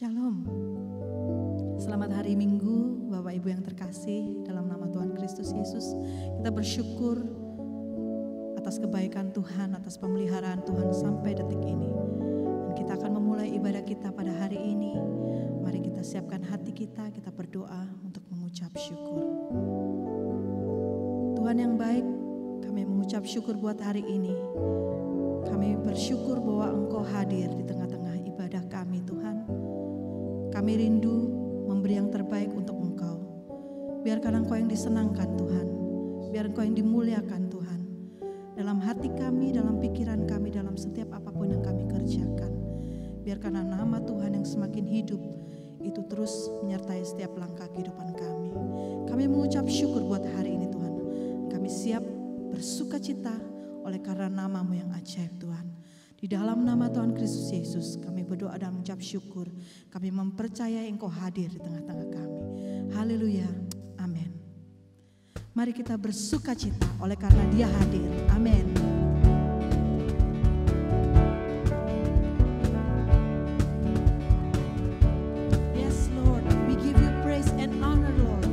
Shalom. Selamat hari Minggu, Bapak Ibu yang terkasih, dalam nama Tuhan Kristus Yesus. Kita bersyukur atas kebaikan Tuhan, atas pemeliharaan Tuhan sampai detik ini. Dan kita akan memulai ibadah kita pada hari ini. Mari kita siapkan hati kita berdoa untuk mengucap syukur. Tuhan yang baik, kami mengucap syukur buat hari ini. Kami bersyukur bahwa Engkau hadir di tengah-tengah ibadah kami, Tuhan. Kami rindu memberi yang terbaik untuk Engkau. Biarkan Engkau yang disenangkan, Tuhan. Biar Engkau yang dimuliakan, Tuhan. Dalam hati kami, dalam pikiran kami, dalam setiap apapun yang kami kerjakan. Biarkan nama Tuhan yang semakin hidup itu terus menyertai setiap langkah kehidupan kami. Kami mengucap syukur buat hari ini, Tuhan. Kami siap bersuka cita oleh karena nama-Mu yang ajaib, Tuhan. Di dalam nama Tuhan Kristus Yesus kami berdoa dan mengucap syukur. Kami mempercayai Engkau hadir di tengah-tengah kami. Haleluya, amin. Mari kita bersuka cita oleh karena Dia hadir, amin. Yes Lord, we give you praise and honor, Lord.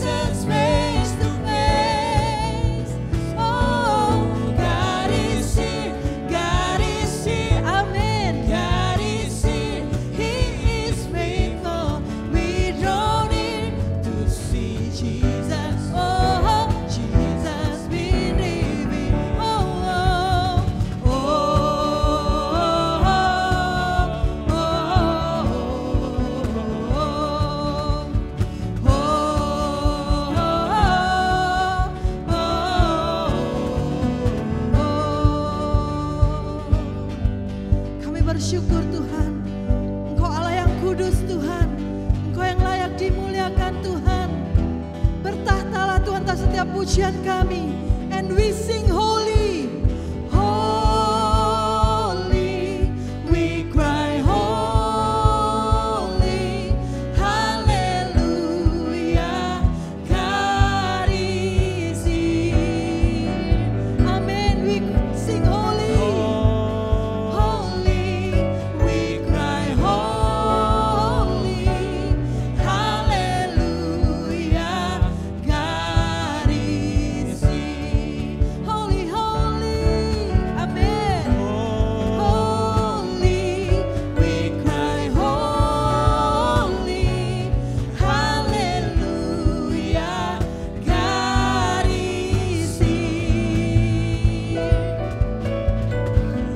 Jesus' way. pujian kami. And we sing holy, holy, we cry holy, hallelujah, God is here. Amen, we sing holy, holy, we cry holy, hallelujah, God is here. Holy, holy, amen. Holy, we cry holy, hallelujah, God is here.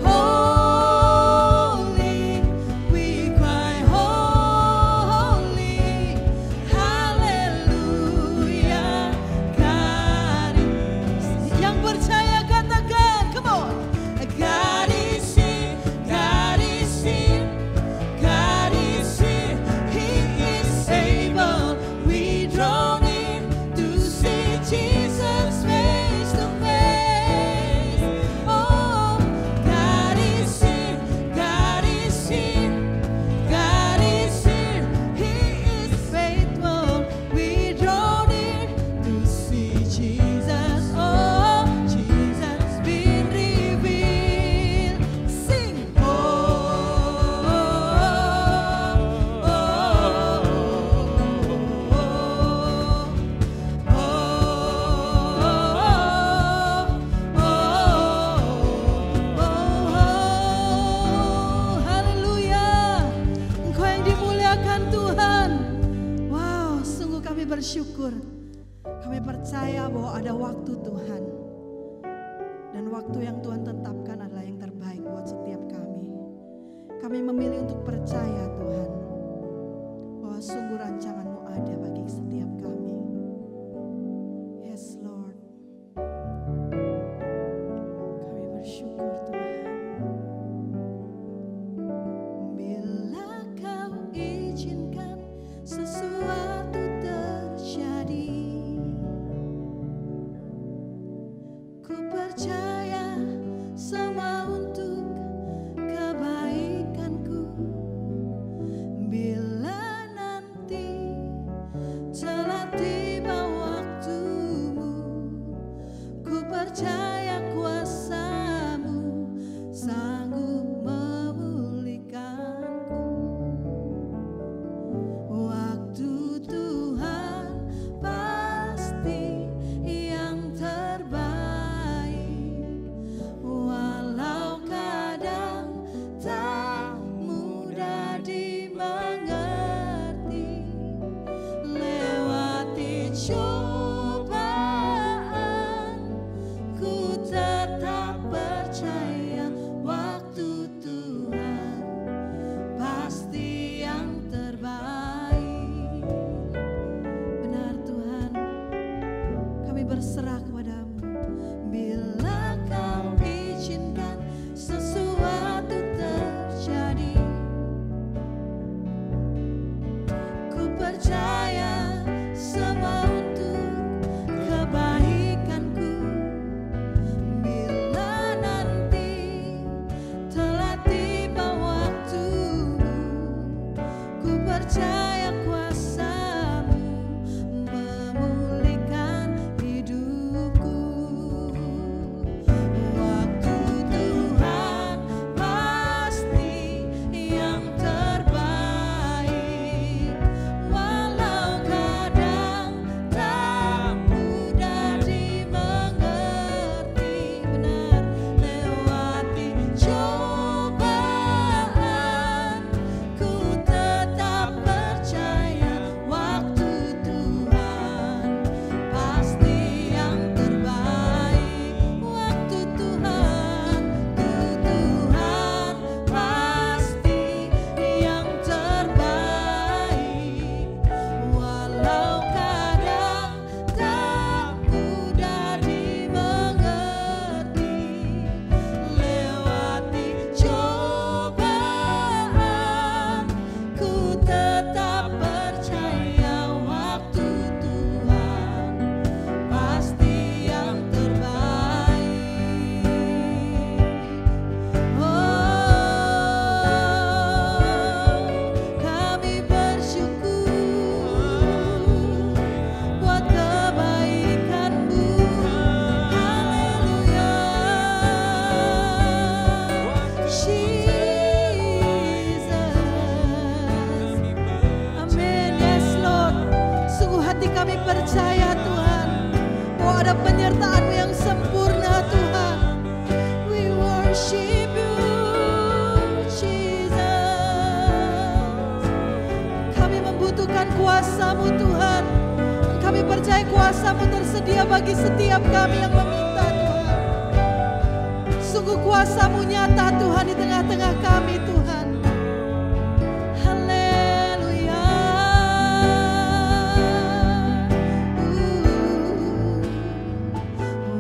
Holy, we cry holy, hallelujah, God is here. Yang percaya katakan, come on. God is here, God is here, God is here, He is able. We draw near to see Jesus face to face. Oh, God is here, God is here, God is here, He is faithful. We draw near to see Jesus. Oh, Jesus been revealed. Sing, oh, haleluya. Engkau yang dimuliakan Tuhan. Wow, sungguh kami bersyukur. Kami percaya bahwa ada waktu Tuhan. Dan waktu yang Tuhan tetapkan adalah yang terbaik buat setiap kami. Kami memilih untuk percaya Tuhan, bahwa sungguh rancangan-Mu ada bagi setiap kami. Yes Lord. Kami bersyukur Tuhan. Bila Kau izinkan sesuatu terjadi, ku percaya semua untuk kebaikanku. Bila nanti telah tiba waktumu, ku percaya kuasa-Mu sanggup memulihkanku. Waktu Tuhan pasti yang terbaik, walau kadang tak mudah dimengerti. Lewati cobaan, ku tetap percaya waktu Tuhan pasti yang terbaik. Benar Tuhan, kami berserah kepadamu. Bila Kau izinkan sesuatu terjadi, ku percaya semua untuk kebaikanku. Bila nanti telah tiba waktumu, ku percaya kuasa-Mu memulihkan hidupku. Waktu Tuhan pasti yang terbaik, walau kadang tak mudah dimengerti. Benar, lewati cobaan, ku tetap percaya percaya Tuhan, bahwa ada penyertaan-Mu yang sempurna Tuhan. We worship You, Jesus. Kami membutuhkan kuasa-Mu Tuhan. Kami percaya kuasa-Mu tersedia bagi setiap kami yang meminta Tuhan. Sungguh kuasa-Mu nyata Tuhan di tengah-tengah kami Tuhan. Haleluya.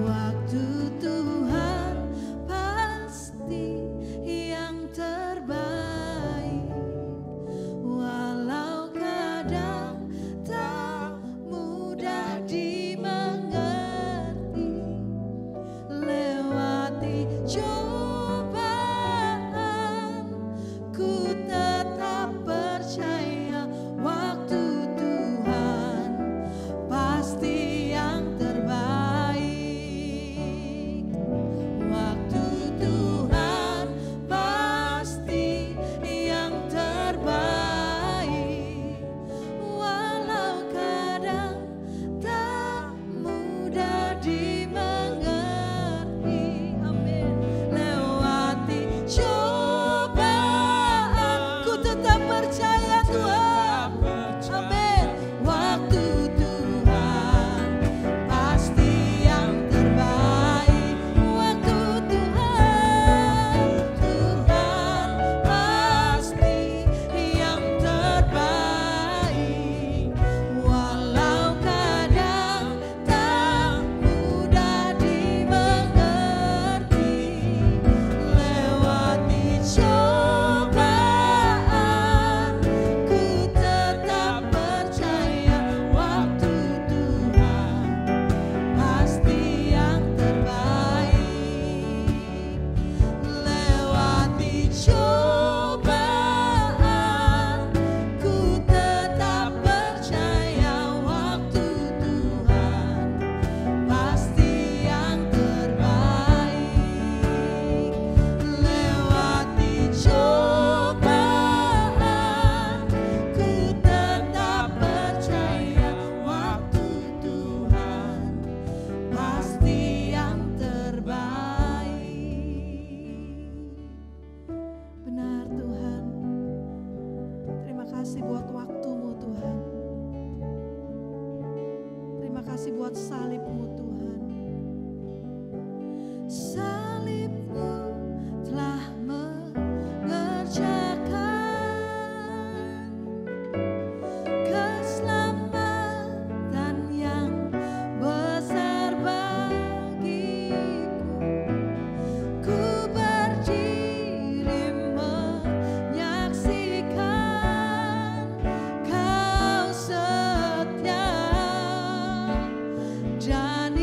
Waktu Tuhan pasti yang terbaik, walau kadang tak mudah dimengerti. Lewati cobaan, ku tetap percaya waktu Tuhan pasti yang terbaik. Waktu Tuhan pasti yang terbaik, walau kadang tak mudah dimengerti. Amin. Lewati cobaan, ku tetap percaya Tuhan. Amin. Waktu Tuhan pasti yang terbaik. Waktu Tuhan pasti yang terbaik, walau kadang tak mudah dimengerti. Lewati cobaan, ku tetap percaya waktu Tuhan pasti yang terbaik. Lewati cobaan, ku tetap percaya waktu Tuhan pasti yang terbaik. Lewati cobaan, ku tetap percaya waktu Tuhan pasti yang terbaik. Benar Tuhan, terima kasih buat waktu-Mu Tuhan. Terima kasih buat salib-Mu Tuhan. Salib-Mu telah mengerjakan keselamatan yang besar bagiku. Ku berdiri menyaksikan Kau setia dan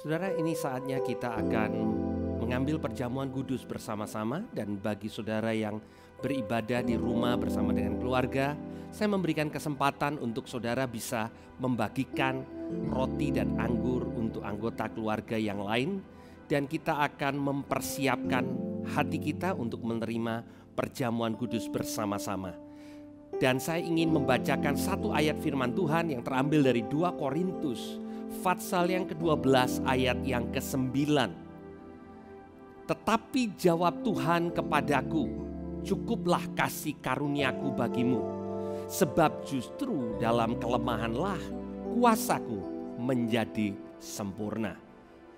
Saudara, ini saatnya kita akan mengambil perjamuan kudus bersama-sama. Dan bagi saudara yang beribadah di rumah bersama dengan keluarga, saya memberikan kesempatan untuk saudara bisa membagikan roti dan anggur untuk anggota keluarga yang lain. Dan kita akan mempersiapkan hati kita untuk menerima perjamuan kudus bersama-sama. Dan saya ingin membacakan satu ayat firman Tuhan yang terambil dari 2 Korintus Fatsal yang ke-12 ayat yang ke-9. Tetapi jawab Tuhan kepadaku, cukuplah kasih karuniaku bagimu, sebab justru dalam kelemahanlah kuasaku menjadi sempurna.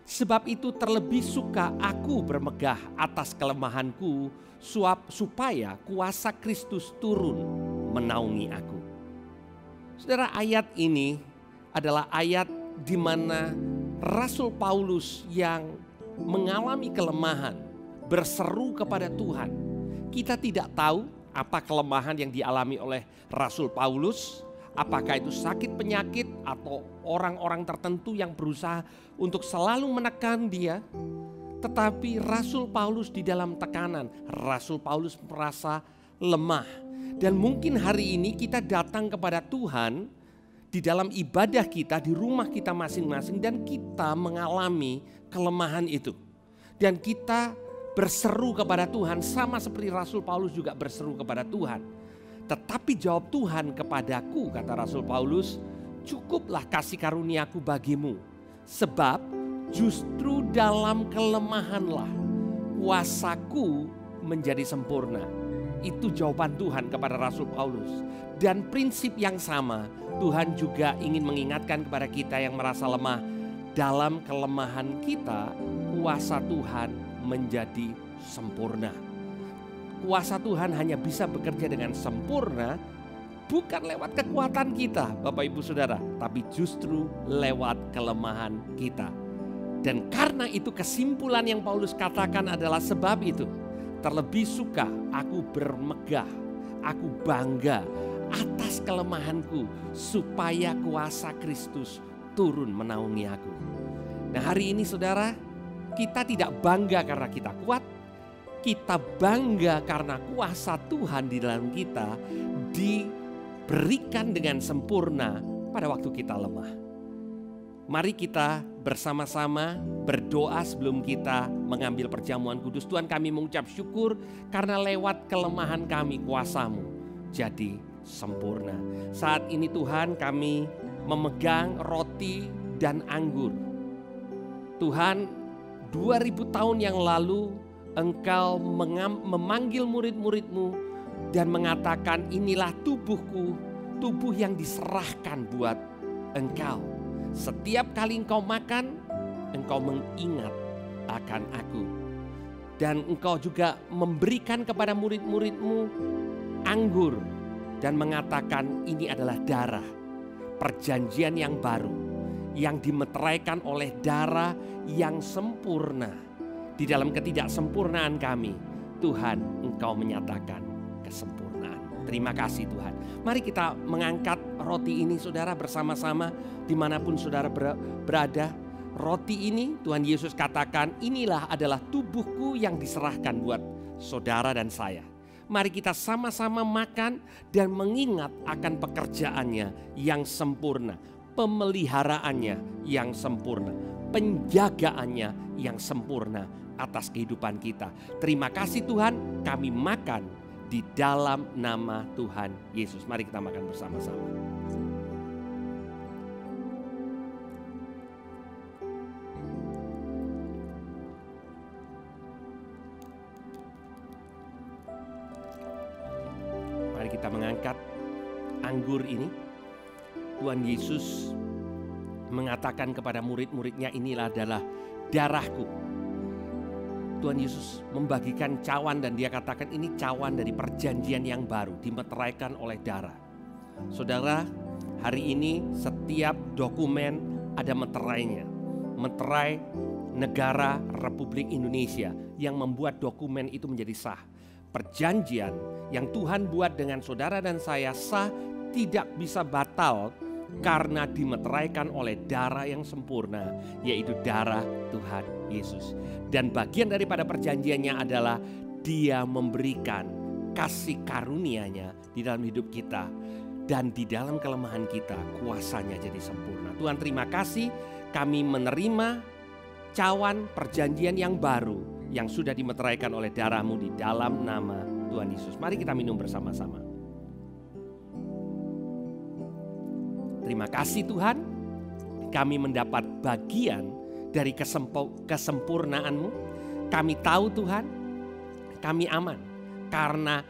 Sebab itu terlebih suka aku bermegah atas kelemahanku, supaya kuasa Kristus turun menaungi aku. Saudara, ayat ini adalah ayat di mana Rasul Paulus yang mengalami kelemahan berseru kepada Tuhan. Kita tidak tahu apa kelemahan yang dialami oleh Rasul Paulus, apakah itu sakit penyakit atau orang-orang tertentu yang berusaha untuk selalu menekan dia. Tetapi Rasul Paulus di dalam tekanan, Rasul Paulus merasa lemah. Dan mungkin hari ini kita datang kepada Tuhan di dalam ibadah kita, di rumah kita masing-masing, dan kita mengalami kelemahan itu. Dan kita berseru kepada Tuhan sama seperti Rasul Paulus juga berseru kepada Tuhan. Tetapi jawab Tuhan kepadaku, kata Rasul Paulus, cukuplah kasih karuniaku bagimu, sebab justru dalam kelemahanlah kuasaku menjadi sempurna. Itu jawaban Tuhan kepada Rasul Paulus. Dan prinsip yang sama Tuhan juga ingin mengingatkan kepada kita yang merasa lemah. Dalam kelemahan kita, kuasa Tuhan menjadi sempurna. Kuasa Tuhan hanya bisa bekerja dengan sempurna bukan lewat kekuatan kita, Bapak Ibu Saudara, tapi justru lewat kelemahan kita. Dan karena itu kesimpulan yang Paulus katakan adalah sebab itu terlebih suka aku bermegah, aku bangga atas kelemahanku, supaya kuasa Kristus turun menaungi aku. Nah, hari ini saudara, kita tidak bangga karena kita kuat, kita bangga karena kuasa Tuhan di dalam kita diberikan dengan sempurna pada waktu kita lemah. Mari kita bersama-sama berdoa sebelum kita mengambil perjamuan kudus. Tuhan, kami mengucap syukur karena lewat kelemahan kami kuasa-Mu jadi sempurna. Saat ini Tuhan, kami memegang roti dan anggur. Tuhan, 2000 tahun yang lalu Engkau memanggil murid-murid-Mu dan mengatakan, inilah tubuhku, tubuh yang diserahkan buat Engkau. Setiap kali Engkau makan, Engkau mengingat akan aku. Dan Engkau juga memberikan kepada murid-murid-Mu anggur dan mengatakan ini adalah darah perjanjian yang baru yang dimeteraikan oleh darah yang sempurna. Di dalam ketidaksempurnaan kami, Tuhan, Engkau menyatakan kesempurnaan. Terima kasih Tuhan. Mari kita mengangkat roti ini saudara bersama-sama dimanapun saudara berada. Roti ini Tuhan Yesus katakan, inilah adalah tubuhku yang diserahkan buat saudara dan saya. Mari kita sama-sama makan dan mengingat akan pekerjaannya yang sempurna, pemeliharaannya yang sempurna, penjagaannya yang sempurna atas kehidupan kita. Terima kasih Tuhan, kami makan di dalam nama Tuhan Yesus. Mari kita makan bersama-sama. Mari kita mengangkat anggur ini. Tuhan Yesus mengatakan kepada murid-muridnya, inilah adalah darahku. Tuhan Yesus membagikan cawan dan dia katakan ini cawan dari perjanjian yang baru, dimeteraikan oleh darah. Saudara, hari ini setiap dokumen ada meterainya. Meterai negara Republik Indonesia yang membuat dokumen itu menjadi sah. Perjanjian yang Tuhan buat dengan saudara dan saya sah, tidak bisa batal karena dimeteraikan oleh darah yang sempurna, yaitu darah Tuhan Yesus. Dan bagian daripada perjanjiannya adalah Dia memberikan kasih karunia-Nya di dalam hidup kita. Dan di dalam kelemahan kita kuasanya jadi sempurna. Tuhan terima kasih, kami menerima cawan perjanjian yang baru yang sudah dimeteraikan oleh darah-Mu di dalam nama Tuhan Yesus. Mari kita minum bersama-sama. Terima kasih Tuhan, kami mendapat bagian dari kesempurnaan-Mu. Kami tahu Tuhan, kami aman karena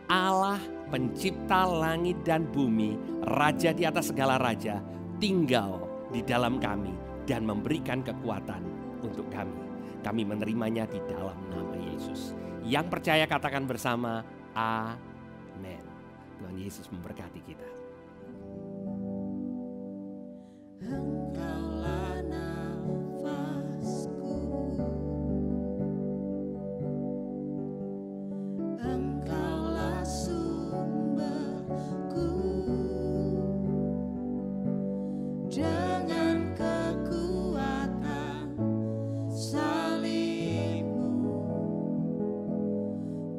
Allah pencipta langit dan bumi, Raja di atas segala raja, tinggal di dalam kami dan memberikan kekuatan untuk kami. Kami menerimanya di dalam nama Yesus. Yang percaya katakan bersama, amin. Tuhan Yesus memberkati kita. Engkaulah nafasku, Engkaulah sumberku, dengan kekuatan salib-Mu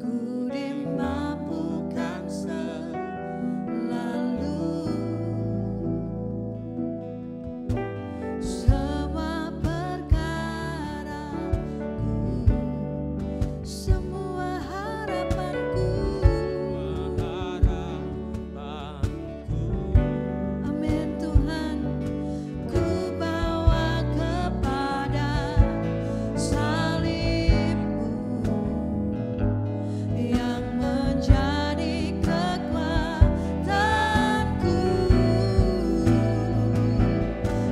ku dimampukan selalu. Semua perkaraku, semua harapanku, amin Tuhan, ku bawa kepada salib-Mu yang menjadi kekuatanku.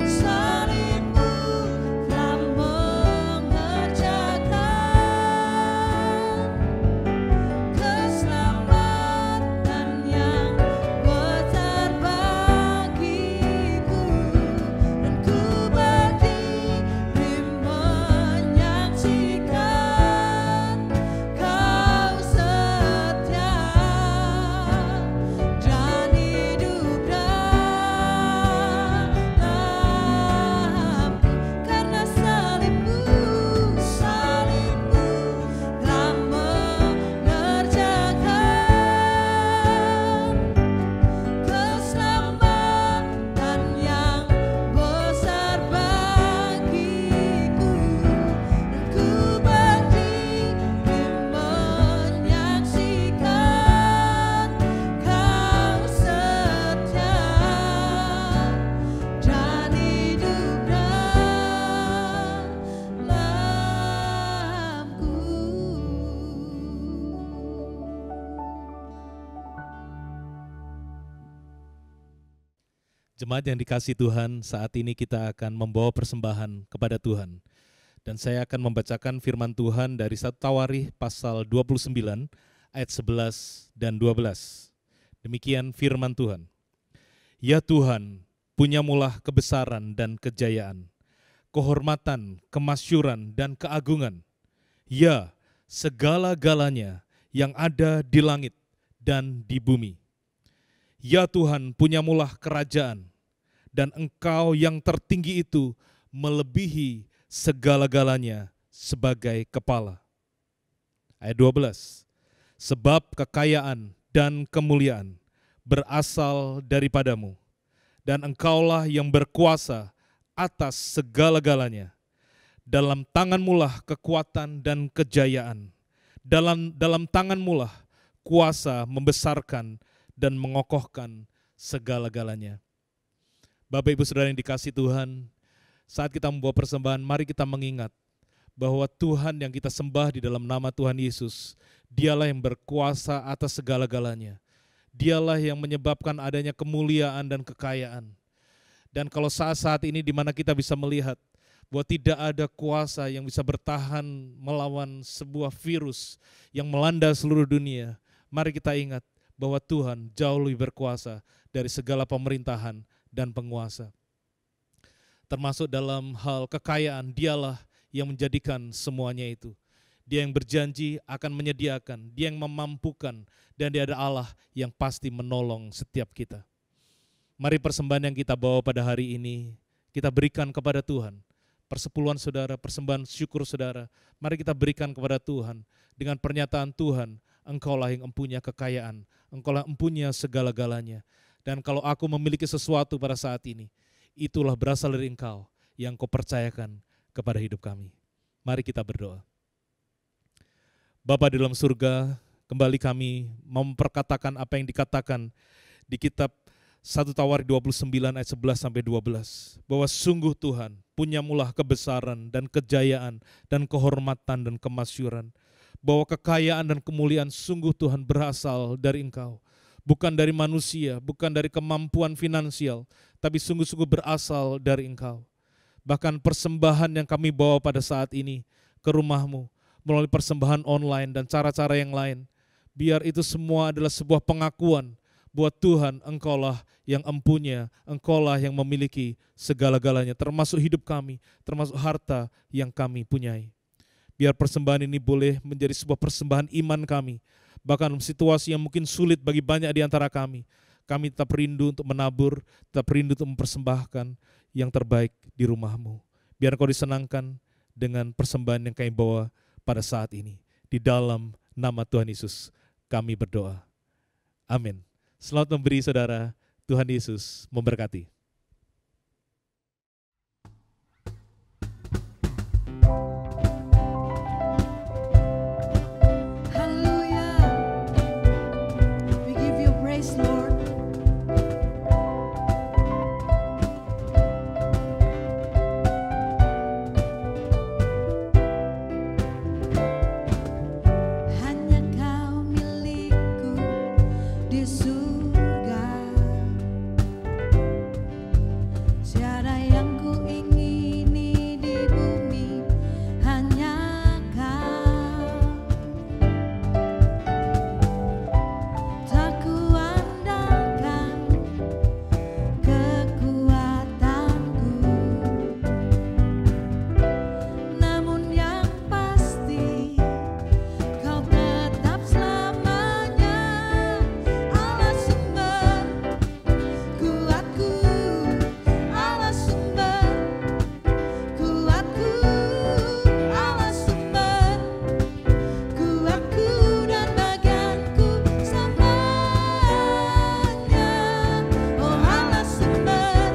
Salib-Mu telah mengerjakan keselamatan yang besar bagiku, dan ku berdiri menyaksikan Kau setia dan hidup dalamku. Karena salib-Mu telah mengerjakan keselamatan yang besar bagiku, dan ku berdiri menyaksikan Kau setia dan hidup dalamku. Jemaat yang dikasihi Tuhan, saat ini kita akan membawa persembahan kepada Tuhan. Dan saya akan membacakan firman Tuhan dari 1 Tawarikh pasal 29 ayat 11 dan 12. Demikian firman Tuhan. Ya Tuhan, punyamulah kebesaran dan kejayaan, kehormatan, kemasyuran, dan keagungan. Ya, segala-galanya yang ada di langit dan di bumi. Ya Tuhan, punyamulah kerajaan, dan Engkau yang tertinggi itu melebihi segala-galanya sebagai kepala. Ayat 12. Sebab kekayaan dan kemuliaan berasal daripadamu, dan Engkaulah yang berkuasa atas segala-galanya. Dalam tanganmulah kekuatan dan kejayaan. Dalam tanganmulah kuasa membesarkan dan mengokohkan segala-galanya. Bapak Ibu Saudara yang dikasihi Tuhan, saat kita membawa persembahan, mari kita mengingat bahwa Tuhan yang kita sembah di dalam nama Tuhan Yesus, Dialah yang berkuasa atas segala-galanya. Dialah yang menyebabkan adanya kemuliaan dan kekayaan. Dan kalau saat-saat ini di mana kita bisa melihat bahwa tidak ada kuasa yang bisa bertahan melawan sebuah virus yang melanda seluruh dunia, mari kita ingat bahwa Tuhan jauh lebih berkuasa dari segala pemerintahan dan penguasa. Termasuk dalam hal kekayaan, Dialah yang menjadikan semuanya itu. Dia yang berjanji akan menyediakan, Dia yang memampukan, dan Dia ada Allah yang pasti menolong setiap kita. Mari persembahan yang kita bawa pada hari ini, kita berikan kepada Tuhan. Persepuluhan saudara, persembahan syukur saudara, mari kita berikan kepada Tuhan. Dengan pernyataan Tuhan, Engkaulah yang empunya kekayaan, Engkaulah yang empunya segala-galanya. Dan kalau aku memiliki sesuatu pada saat ini, itulah berasal dari Engkau yang Kau percayakan kepada hidup kami. Mari kita berdoa. Bapa di dalam surga, kembali kami memperkatakan apa yang dikatakan di kitab 1 Tawarikh 29 ayat 11 sampai 12, bahwa sungguh Tuhan punyamulah kebesaran dan kejayaan dan kehormatan dan kemasyuran, bahwa kekayaan dan kemuliaan sungguh Tuhan berasal dari Engkau, bukan dari manusia, bukan dari kemampuan finansial, tapi sungguh-sungguh berasal dari Engkau. Bahkan persembahan yang kami bawa pada saat ini ke rumah-Mu melalui persembahan online dan cara-cara yang lain, biar itu semua adalah sebuah pengakuan buat Tuhan, Engkaulah yang empunya, Engkaulah yang memiliki segala-galanya, termasuk hidup kami, termasuk harta yang kami punyai. Biar persembahan ini boleh menjadi sebuah persembahan iman kami, bahkan situasi yang mungkin sulit bagi banyak di antara kami tetap rindu untuk menabur, tetap rindu untuk mempersembahkan yang terbaik di rumah-Mu. Biar Engkau disenangkan dengan persembahan yang kami bawa pada saat ini. Di dalam nama Tuhan Yesus kami berdoa. Amin. Selamat memberi saudara, Tuhan Yesus memberkati. Haleluya. We give you praise, Lord. Hanya Kau milikku di surga. Tiada yang ku ingini di bumi, hanya Kau. Tak ku andalkan kekuatanku, namun yang pasti Kau tetap selamanya Allah sumber kuatku, Allah sumber kuatku, Allah sumber kuatku dan bagianku selamanya. Oh Allah sumber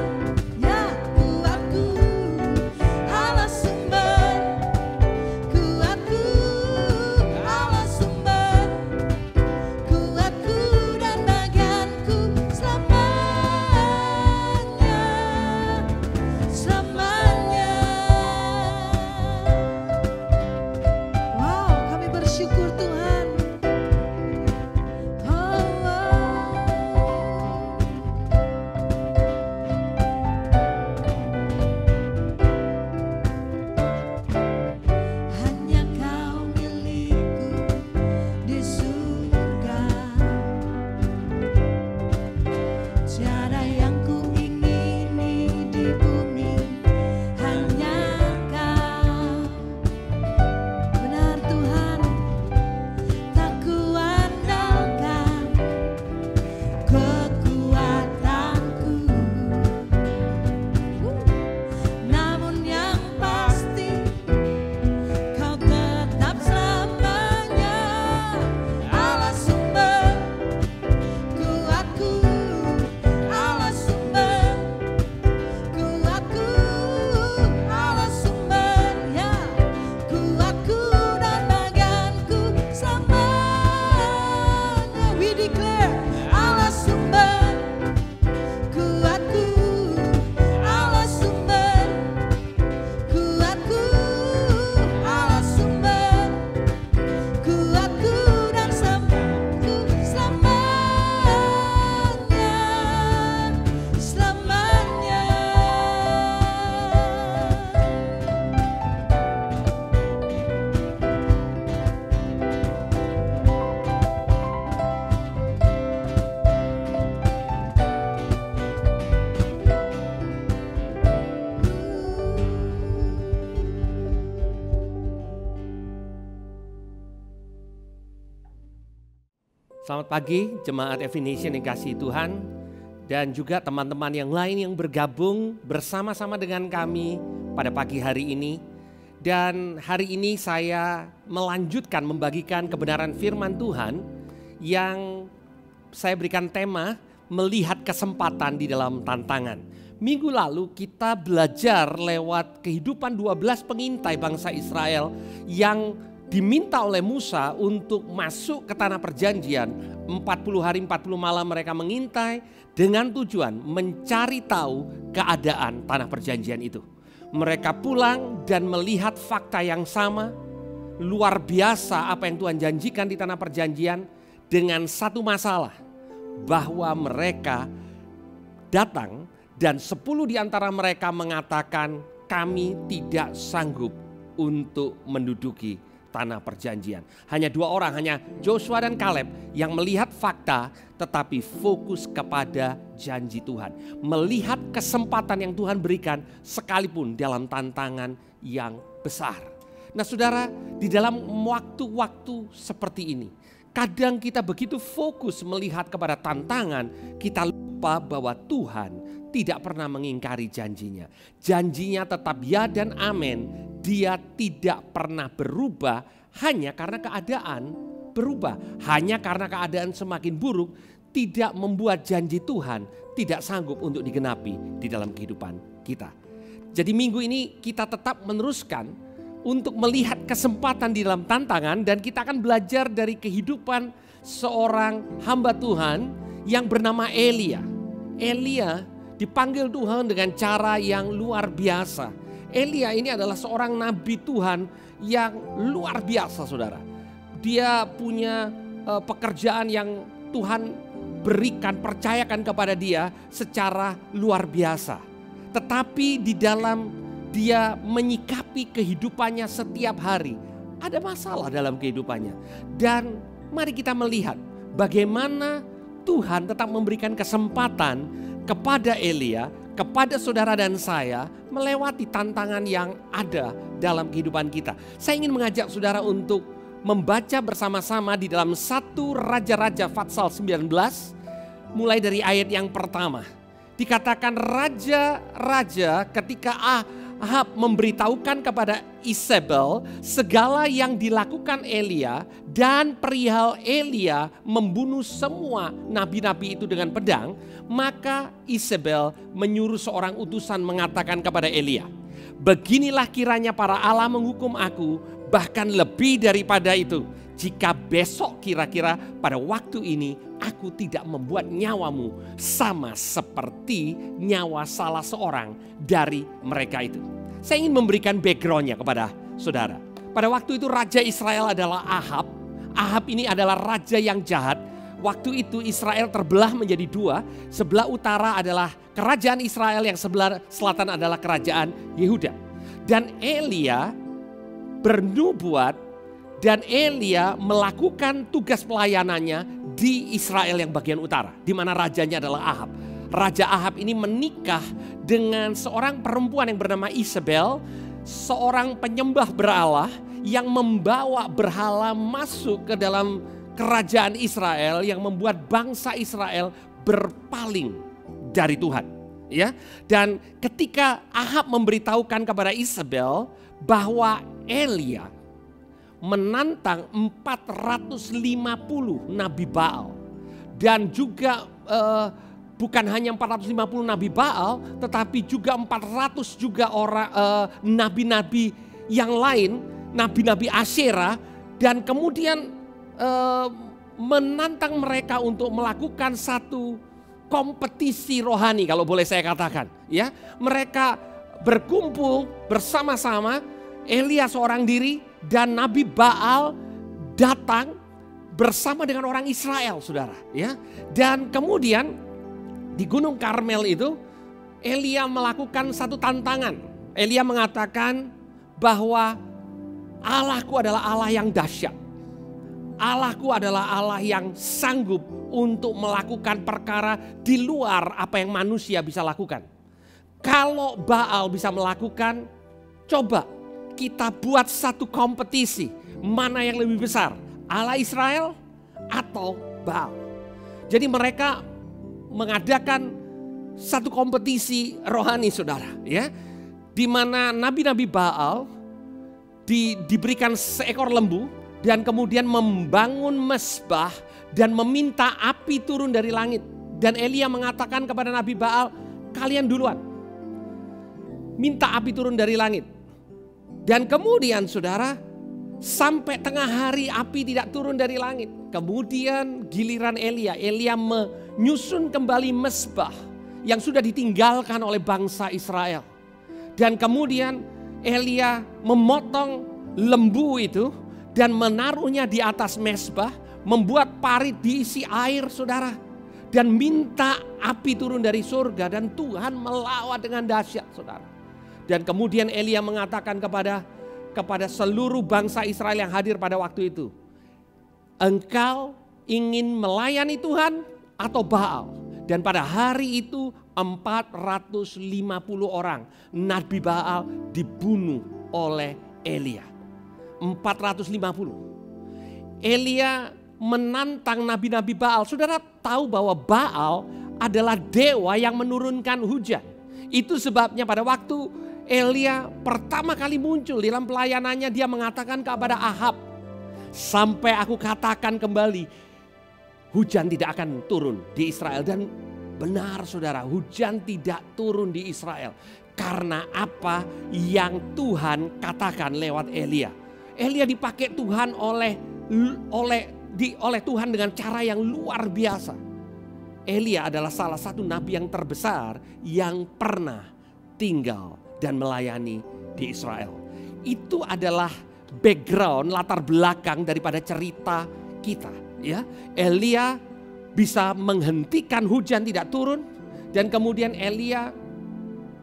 ya kuatku, Allah sumber kuatku, Allah sumber kuatku dan bagianku selamanya, selamanya. Wow, kami bersyukur Tuhan. Hanya Kau milikku di surga. Tiada yang ku ingini di bumi, hanya Kau. Benar Tuhan, tak ku andalkan kekuatanku, namun yang pasti Kau tetap selamanya Allah sumber kuatku, Allah sumber kuatku, Allah sumber ya kuatku dan bagianku selamanya. We declare Allah sumber kuatku, Allah sumber kuatku, Allah sumber kuatku dan selamanya, selamanya. Selamat pagi, jemaat Evination yang kasih Tuhan. dan juga teman-teman yang lain yang bergabung bersama-sama dengan kami pada pagi hari ini. Dan hari ini saya melanjutkan membagikan kebenaran firman Tuhan yang saya berikan tema melihat kesempatan di dalam tantangan. Minggu lalu kita belajar lewat kehidupan 12 pengintai bangsa Israel yang diminta oleh Musa untuk masuk ke tanah perjanjian. 40 hari 40 malam mereka mengintai dengan tujuan mencari tahu keadaan tanah perjanjian itu. Mereka pulang dan melihat fakta yang sama, luar biasa apa yang Tuhan janjikan di tanah perjanjian, dengan satu masalah, bahwa mereka datang dan 10 di antara mereka mengatakan kami tidak sanggup untuk menduduki tanah perjanjian. Hanya 2 orang, hanya Joshua dan Kaleb yang melihat fakta tetapi fokus kepada janji Tuhan. Melihat kesempatan yang Tuhan berikan sekalipun dalam tantangan yang besar. Nah saudara, di dalam waktu-waktu seperti ini, kadang kita begitu fokus melihat kepada tantangan, kita lupa bahwa Tuhan tidak pernah mengingkari janjinya. Janjinya tetap ya dan amin. Dia tidak pernah berubah hanya karena keadaan berubah. Hanya karena keadaan semakin buruk tidak membuat janji Tuhan tidak sanggup untuk digenapi di dalam kehidupan kita. Jadi minggu ini kita tetap meneruskan untuk melihat kesempatan di dalam tantangan, dan kita akan belajar dari kehidupan seorang hamba Tuhan yang bernama Elia. Elia dipanggil Tuhan dengan cara yang luar biasa. Elia ini adalah seorang nabi Tuhan yang luar biasa saudara. Dia punya pekerjaan yang Tuhan berikan, percayakan kepada dia secara luar biasa. Tetapi di dalam dia menyikapi kehidupannya setiap hari, ada masalah dalam kehidupannya. Dan mari kita melihat bagaimana Tuhan tetap memberikan kesempatan kepada Elia, kepada saudara dan saya melewati tantangan yang ada dalam kehidupan kita. Saya ingin mengajak saudara untuk membaca bersama-sama di dalam 1 Raja-Raja Fatsal 19 mulai dari ayat yang pertama. Dikatakan raja-raja ketika Ahab memberitahukan kepada Isabel segala yang dilakukan Elia dan perihal Elia membunuh semua nabi-nabi itu dengan pedang, maka Isabel menyuruh seorang utusan mengatakan kepada Elia, beginilah kiranya para Allah menghukum aku, bahkan lebih daripada itu, jika besok kira-kira pada waktu ini aku tidak membuat nyawamu sama seperti nyawa salah seorang dari mereka itu. Saya ingin memberikan backgroundnya kepada saudara. Pada waktu itu Raja Israel adalah Ahab. Ahab ini adalah raja yang jahat. Waktu itu Israel terbelah menjadi 2. Sebelah utara adalah kerajaan Israel, yang sebelah selatan adalah kerajaan Yehuda. Dan Elia bernubuat dan Elia melakukan tugas pelayanannya di Israel yang bagian utara, di mana rajanya adalah Ahab. Raja Ahab ini menikah dengan seorang perempuan yang bernama Isabel, seorang penyembah berhala yang membawa berhala masuk ke dalam kerajaan Israel, yang membuat bangsa Israel berpaling dari Tuhan. Ya, dan ketika Ahab memberitahukan kepada Isabel bahwa Elia menantang 450 nabi Baal, dan juga bukan hanya 450 nabi Baal, tetapi juga 400 juga orang nabi-nabi yang lain, nabi-nabi Asyera, dan kemudian menantang mereka untuk melakukan satu kompetisi rohani, kalau boleh saya katakan. Ya, mereka berkumpul bersama-sama, Elia seorang diri dan nabi Baal datang bersama dengan orang Israel, saudara. Ya, dan kemudian di Gunung Karmel itu Elia melakukan satu tantangan. Elia mengatakan bahwa Allahku adalah Allah yang dahsyat. Allahku adalah Allah yang sanggup untuk melakukan perkara di luar apa yang manusia bisa lakukan. Kalau Baal bisa melakukan, coba kita buat satu kompetisi. Mana yang lebih besar? Allah Israel atau Baal? Jadi mereka mengadakan satu kompetisi rohani, saudara, ya, di mana nabi-nabi Baal diberikan seekor lembu dan kemudian membangun mezbah dan meminta api turun dari langit. Dan Elia mengatakan kepada Nabi Baal, kalian duluan, minta api turun dari langit. Dan kemudian saudara, sampai tengah hari api tidak turun dari langit. Kemudian giliran Elia menyusun kembali mezbah yang sudah ditinggalkan oleh bangsa Israel. Dan kemudian Elia memotong lembu itu dan menaruhnya di atas mezbah, membuat parit diisi air, saudara, dan minta api turun dari surga, dan Tuhan melawat dengan dahsyat, saudara. Dan kemudian Elia mengatakan kepada seluruh bangsa Israel yang hadir pada waktu itu, engkau ingin melayani Tuhan atau Baal? Dan pada hari itu 450 orang nabi Baal dibunuh oleh Elia. 450. Elia menantang nabi-nabi Baal. Saudara tahu bahwa Baal adalah dewa yang menurunkan hujan. Itu sebabnya pada waktu Elia pertama kali muncul dalam pelayanannya, dia mengatakan kepada Ahab, sampai aku katakan kembali, hujan tidak akan turun di Israel. Dan benar saudara, hujan tidak turun di Israel. Karena apa yang Tuhan katakan lewat Elia. Elia dipakai Tuhan oleh Tuhan dengan cara yang luar biasa. Elia adalah salah satu nabi yang terbesar yang pernah tinggal dan melayani di Israel. Itu adalah background, latar belakang daripada cerita kita, ya. Elia bisa menghentikan hujan tidak turun, dan kemudian Elia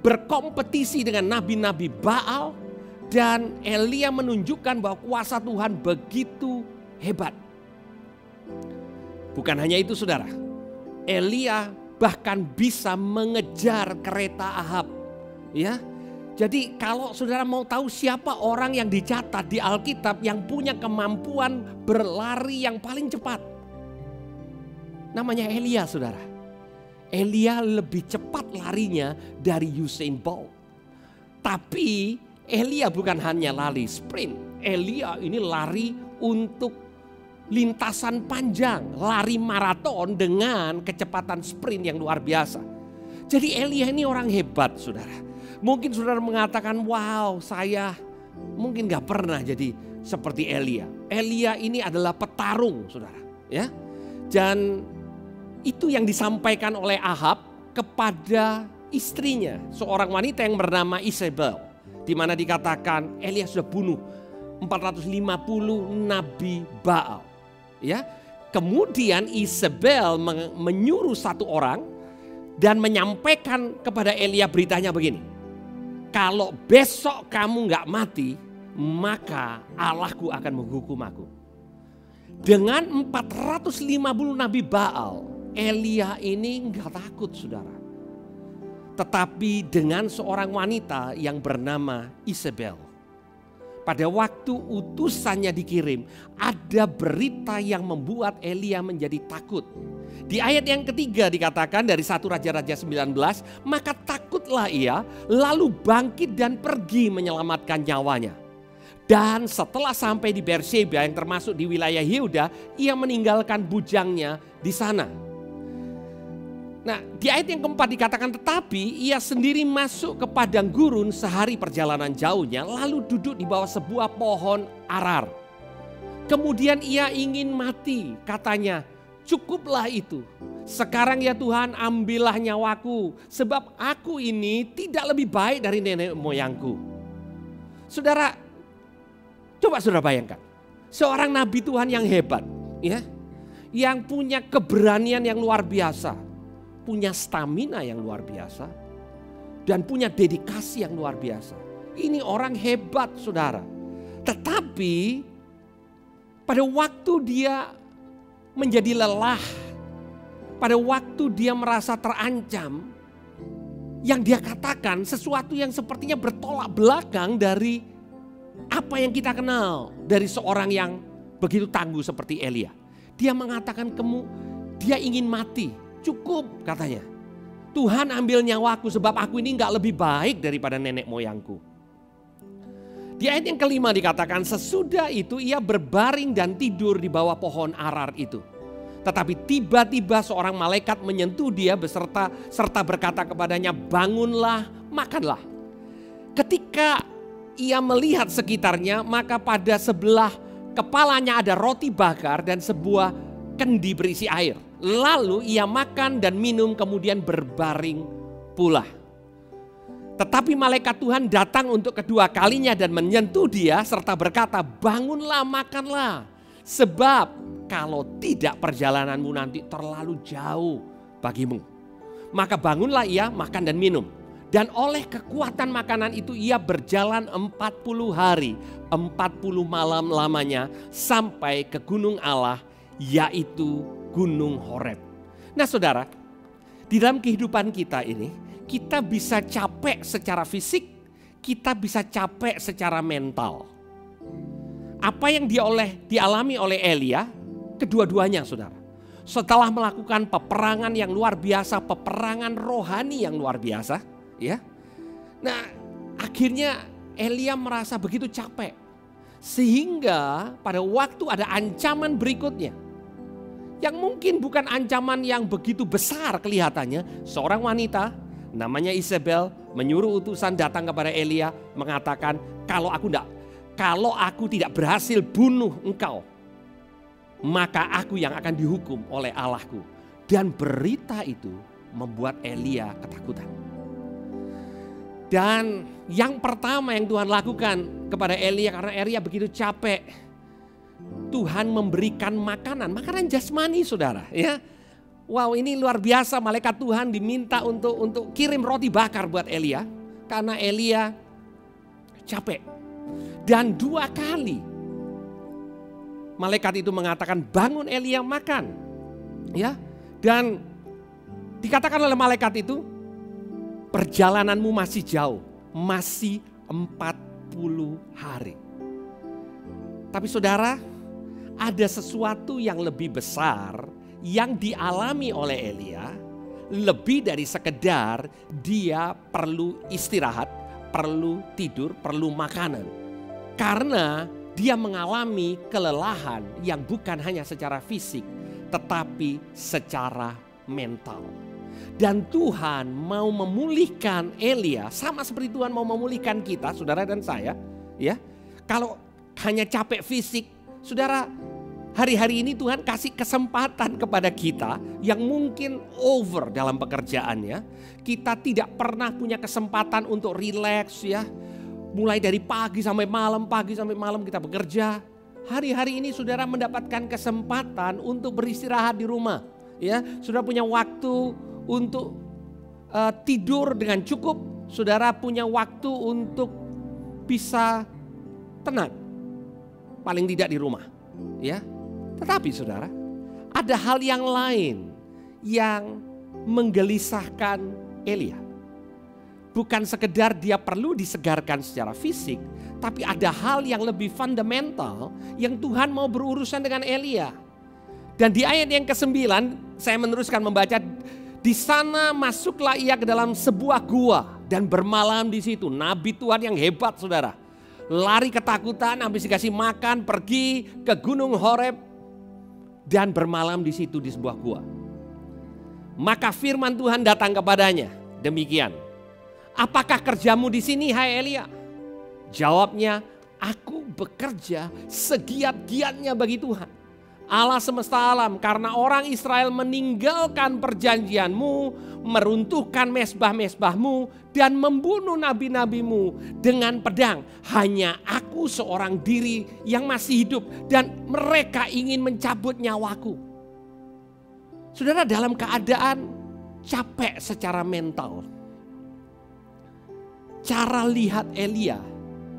berkompetisi dengan nabi-nabi Baal, dan Elia menunjukkan bahwa kuasa Tuhan begitu hebat. Bukan hanya itu saudara, Elia bahkan bisa mengejar kereta Ahab, ya. Jadi kalau saudara mau tahu siapa orang yang dicatat di Alkitab yang punya kemampuan berlari yang paling cepat, namanya Elia, saudara. Elia lebih cepat larinya dari Usain Bolt. Tapi Elia bukan hanya lari sprint. Elia ini lari untuk lintasan panjang, lari maraton dengan kecepatan sprint yang luar biasa. Jadi Elia ini orang hebat, saudara. Mungkin saudara mengatakan, wow, saya mungkin gak pernah jadi seperti Elia. Elia ini adalah petarung, saudara, ya. Dan itu yang disampaikan oleh Ahab kepada istrinya, seorang wanita yang bernama Isabel, di mana dikatakan Elia sudah bunuh 450 nabi Baal, ya. Kemudian Isabel menyuruh satu orang dan menyampaikan kepada Elia beritanya begini, kalau besok kamu gak mati, maka Allahku akan menghukum aku. Dengan 450 nabi Baal, Elia ini gak takut, saudara. Tetapi dengan seorang wanita yang bernama Isabel, pada waktu utusannya dikirim, ada berita yang membuat Elia menjadi takut. Di ayat yang ketiga dikatakan dari 1 Raja-Raja 19, maka takutlah ia, lalu bangkit dan pergi menyelamatkan nyawanya. Dan setelah sampai di Beersheba yang termasuk di wilayah Yehuda, ia meninggalkan bujangnya di sana. Nah, di ayat yang keempat dikatakan, tetapi ia sendiri masuk ke padang gurun sehari perjalanan jauhnya, lalu duduk di bawah sebuah pohon arar. Kemudian ia ingin mati, katanya, cukuplah itu. Sekarang ya Tuhan, ambillah nyawaku, sebab aku ini tidak lebih baik dari nenek moyangku. Saudara, coba saudara bayangkan, seorang nabi Tuhan yang hebat, ya, yang punya keberanian yang luar biasa, punya stamina yang luar biasa, dan punya dedikasi yang luar biasa. Ini orang hebat, saudara. Tetapi pada waktu dia menjadi lelah, pada waktu dia merasa terancam, yang dia katakan sesuatu yang sepertinya bertolak belakang dari apa yang kita kenal dari seorang yang begitu tangguh seperti Elia. Dia mengatakan dia ingin mati, cukup katanya. Tuhan ambil nyawaku sebab aku ini nggak lebih baik daripada nenek moyangku. Di ayat yang kelima dikatakan sesudah itu ia berbaring dan tidur di bawah pohon arar itu. Tetapi tiba-tiba seorang malaikat menyentuh dia serta berkata kepadanya, bangunlah, makanlah. Ketika ia melihat sekitarnya, maka pada sebelah kepalanya ada roti bakar dan sebuah kendi berisi air. Lalu ia makan dan minum kemudian berbaring pula. Tetapi malaikat Tuhan datang untuk kedua kalinya dan menyentuh dia serta berkata, bangunlah, makanlah. Sebab kalau tidak perjalananmu nanti terlalu jauh bagimu. Maka bangunlah ia, makan dan minum. Dan oleh kekuatan makanan itu ia berjalan 40 hari, 40 malam lamanya sampai ke gunung Allah, yaitu Gunung Horeb. Nah saudara, di dalam kehidupan kita ini, kita bisa capek secara fisik, kita bisa capek secara mental. Apa yang dialami oleh Elia, kedua-duanya saudara. Setelah melakukan peperangan yang luar biasa, peperangan rohani yang luar biasa, ya. Nah, akhirnya Elia merasa begitu capek. Sehingga pada waktu ada ancaman berikutnya, yang mungkin bukan ancaman yang begitu besar kelihatannya, seorang wanita namanya Isabel menyuruh utusan datang kepada Elia mengatakan, kalau aku tidak berhasil bunuh engkau, maka aku yang akan dihukum oleh Allahku. Dan berita itu membuat Elia ketakutan. Dan yang pertama yang Tuhan lakukan kepada Elia, karena Elia begitu capek, Tuhan memberikan makanan jasmani saudara, ya. Wow, ini luar biasa, malaikat Tuhan diminta untuk kirim roti bakar buat Elia karena Elia capek. Dan 2 kali malaikat itu mengatakan, bangun Elia, makan. Ya. Dan dikatakan oleh malaikat itu, perjalananmu masih jauh, masih 40 hari. Tapi saudara, ada sesuatu yang lebih besar yang dialami oleh Elia, lebih dari sekedar dia perlu istirahat, perlu tidur, perlu makanan. Karena dia mengalami kelelahan yang bukan hanya secara fisik, tetapi secara mental. Dan Tuhan mau memulihkan Elia, sama seperti Tuhan mau memulihkan kita, saudara dan saya. Ya, kalau hanya capek fisik, saudara, hari-hari ini Tuhan kasih kesempatan kepada kita yang mungkin over dalam pekerjaannya. Kita tidak pernah punya kesempatan untuk rileks, ya. Mulai dari pagi sampai malam kita bekerja. Hari-hari ini saudara mendapatkan kesempatan untuk beristirahat di rumah. Ya, saudara punya waktu untuk tidur dengan cukup. Saudara punya waktu untuk bisa tenang. Paling tidak di rumah, ya. Tetapi saudara, ada hal yang lain yang menggelisahkan Elia. Bukan sekedar dia perlu disegarkan secara fisik, tapi ada hal yang lebih fundamental yang Tuhan mau berurusan dengan Elia. Dan di ayat yang ke-9, saya meneruskan membaca, di sana masuklah ia ke dalam sebuah gua dan bermalam di situ. Nabi Tuhan yang hebat saudara. Lari ketakutan, habis dikasih makan, pergi ke Gunung Horeb dan bermalam di situ di sebuah gua. Maka firman Tuhan datang kepadanya, demikian. Apakah kerjamu di sini, hai Elia? Jawabnya, aku bekerja segiat-giatnya bagi Tuhan, Allah semesta alam, karena orang Israel meninggalkan perjanjianmu, meruntuhkan mezbah-mezbahmu, dan membunuh nabi-nabimu dengan pedang. Hanya aku seorang diri yang masih hidup, dan mereka ingin mencabut nyawaku. Saudara, dalam keadaan capek secara mental, cara lihat Elia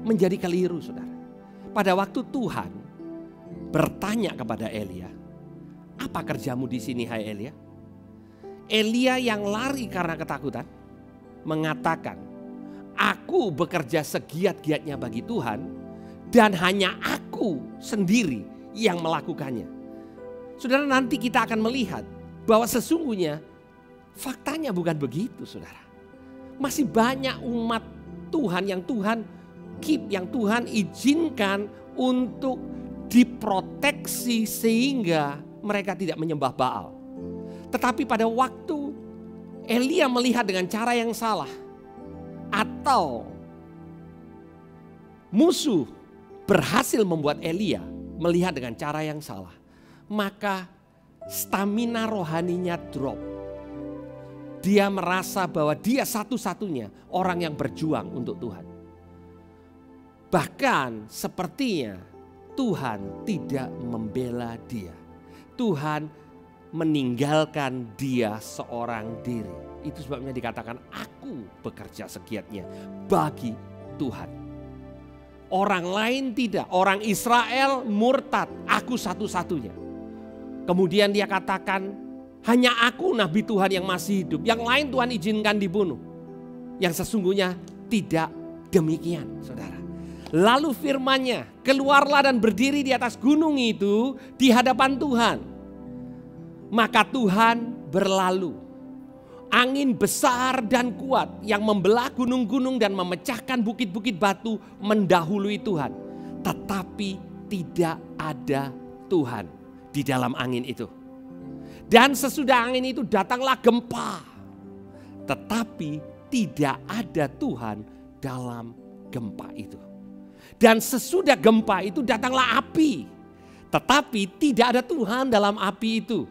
menjadi keliru, saudara. Pada waktu Tuhan bertanya kepada Elia, apa kerjamu di sini, hai Elia? Elia yang lari karena ketakutan mengatakan, aku bekerja segiat-giatnya bagi Tuhan dan hanya aku sendiri yang melakukannya. Saudara, nanti kita akan melihat bahwa sesungguhnya Faktanya bukan begitu, saudara. Masih banyak umat Tuhan yang Tuhan keep, yang Tuhan izinkan untuk diproteksi sehingga mereka tidak menyembah Baal. Tetapi pada waktu Elia melihat dengan cara yang salah, atau musuh berhasil membuat Elia melihat dengan cara yang salah, maka stamina rohaninya drop. Dia merasa bahwa dia satu-satunya orang yang berjuang untuk Tuhan. Bahkan sepertinya Tuhan tidak membela dia. Tuhan meninggalkan dia seorang diri. Itu sebabnya dikatakan aku bekerja segiatnya bagi Tuhan. Orang lain tidak, orang Israel murtad, aku satu-satunya. Kemudian dia katakan, hanya aku nabi Tuhan yang masih hidup, yang lain Tuhan izinkan dibunuh. Yang sesungguhnya tidak demikian, saudara. Lalu firman-Nya, keluarlah dan berdiri di atas gunung itu di hadapan Tuhan. Maka Tuhan berlalu. Angin besar dan kuat yang membelah gunung-gunung dan memecahkan bukit-bukit batu mendahului Tuhan. Tetapi tidak ada Tuhan di dalam angin itu. Dan sesudah angin itu datanglah gempa. Tetapi tidak ada Tuhan dalam gempa itu. Dan sesudah gempa itu datanglah api. Tetapi tidak ada Tuhan dalam api itu.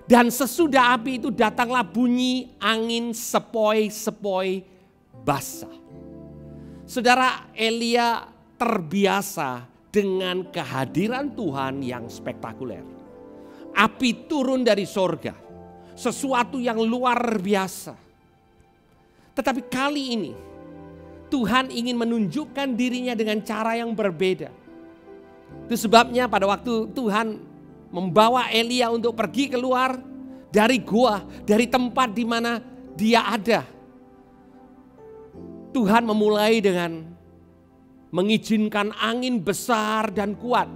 Dan sesudah api itu datanglah bunyi angin sepoi-sepoi basah. Saudara, Elia terbiasa dengan kehadiran Tuhan yang spektakuler. Api turun dari sorga, sesuatu yang luar biasa. Tetapi kali ini Tuhan ingin menunjukkan dirinya dengan cara yang berbeda. Itu sebabnya pada waktu Tuhan membawa Elia untuk pergi keluar dari gua, dari tempat di mana dia ada. Tuhan memulai dengan mengizinkan angin besar dan kuat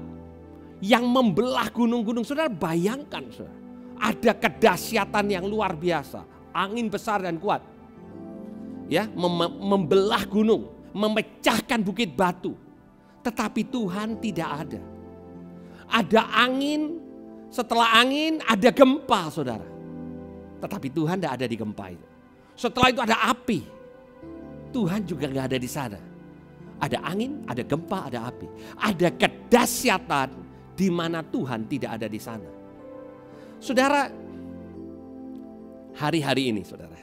yang membelah gunung-gunung. Saudara bayangkan, saudara, ada kedahsyatan yang luar biasa. Angin besar dan kuat, ya, membelah gunung, memecahkan bukit batu. Tetapi Tuhan tidak ada. Ada angin, setelah angin ada gempa, saudara. Tetapi Tuhan tidak ada di gempa itu. Setelah itu ada api. Tuhan juga nggak ada di sana. Ada angin, ada gempa, ada api. Ada kedahsyatan di mana Tuhan tidak ada di sana. Saudara, hari-hari ini saudara,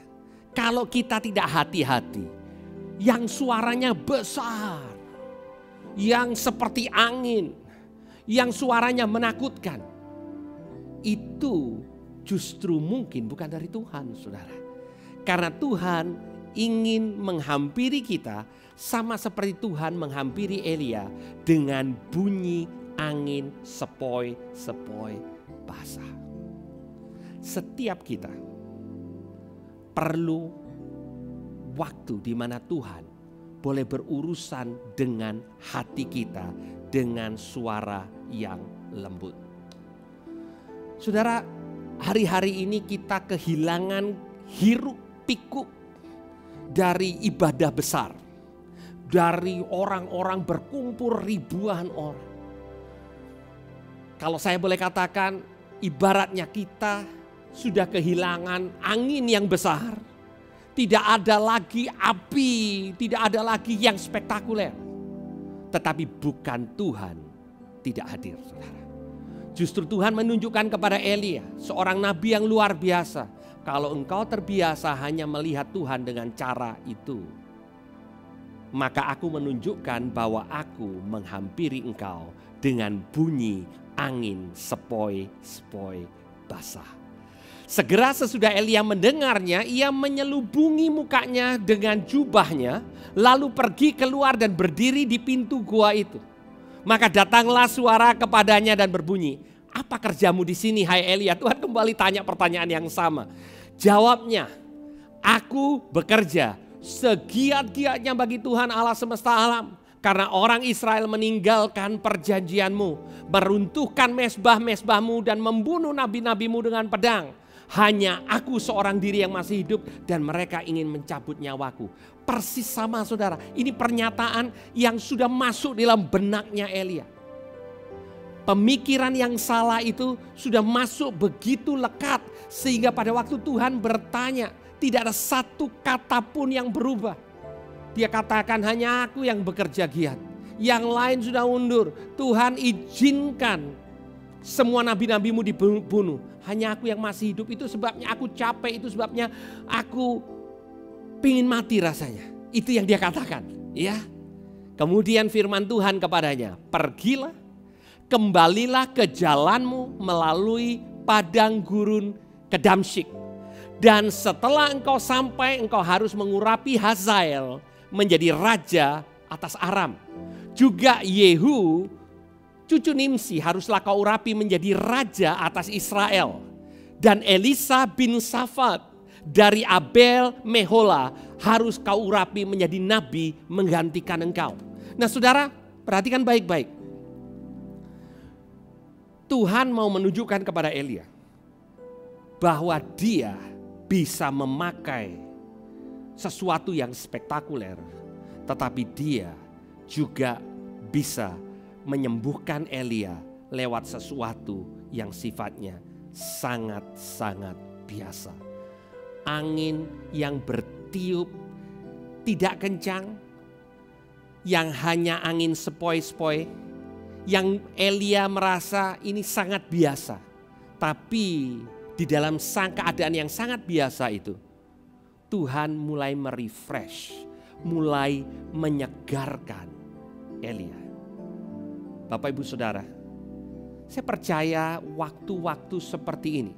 kalau kita tidak hati-hati, yang suaranya besar, yang seperti angin, yang suaranya menakutkan, itu justru mungkin bukan dari Tuhan, saudara. Karena Tuhan ingin menghampiri kita sama seperti Tuhan menghampiri Elia dengan bunyi angin sepoi-sepoi basah. Setiap kita perlu waktu di mana Tuhan boleh berurusan dengan hati kita dengan suara yang lembut. Saudara, hari-hari ini kita kehilangan hiruk pikuk dari ibadah besar. Dari orang-orang berkumpul ribuan orang. Kalau saya boleh katakan, ibaratnya kita sudah kehilangan angin yang besar. Tidak ada lagi api, tidak ada lagi yang spektakuler. Tetapi bukan Tuhan tidak hadir, saudara. Justru Tuhan menunjukkan kepada Elia, seorang nabi yang luar biasa. Kalau engkau terbiasa hanya melihat Tuhan dengan cara itu, maka aku menunjukkan bahwa aku menghampiri engkau dengan bunyi angin sepoi-sepoi basah. Segera sesudah Elia mendengarnya, ia menyelubungi mukanya dengan jubahnya, lalu pergi keluar dan berdiri di pintu gua itu. Maka datanglah suara kepadanya dan berbunyi, apa kerjamu di sini, hai Elia? Tuhan kembali tanya pertanyaan yang sama. Jawabnya, aku bekerja segiat-giatnya bagi Tuhan Allah semesta alam. Karena orang Israel meninggalkan perjanjianmu, meruntuhkan mezbah-mezbahmu dan membunuh nabi-nabimu dengan pedang. Hanya aku seorang diri yang masih hidup dan mereka ingin mencabut nyawaku. Persis sama saudara. Ini pernyataan yang sudah masuk dalam benaknya Elia. Pemikiran yang salah itu sudah masuk begitu lekat sehingga pada waktu Tuhan bertanya tidak ada satu kata pun yang berubah. Dia katakan hanya aku yang bekerja giat. Yang lain sudah undur. Tuhan izinkan semua nabi-nabimu dibunuh. Hanya aku yang masih hidup, itu sebabnya aku capek, itu sebabnya aku pingin mati rasanya. Itu yang dia katakan. Ya. Kemudian firman Tuhan kepadanya, pergilah, kembalilah ke jalanmu melalui padang gurun ke Damsyik. Dan setelah engkau sampai, engkau harus mengurapi Hazael menjadi raja atas Aram. Juga Yehu, cucu Nimsi, haruslah kau urapi menjadi raja atas Israel. Dan Elisa bin Safat dari Abel Mehola harus kau urapi menjadi nabi menggantikan engkau. Nah saudara, perhatikan baik-baik. Tuhan mau menunjukkan kepada Elia bahwa dia bisa memakai sesuatu yang spektakuler, tetapi dia juga bisa menyembuhkan Elia lewat sesuatu yang sifatnya sangat-sangat biasa. Angin yang bertiup tidak kencang, yang hanya angin sepoi-sepoi, yang Elia merasa ini sangat biasa. Tapi di dalam keadaan yang sangat biasa itu, Tuhan mulai merefresh, mulai menyegarkan Elia. Bapak Ibu Saudara, saya percaya waktu-waktu seperti ini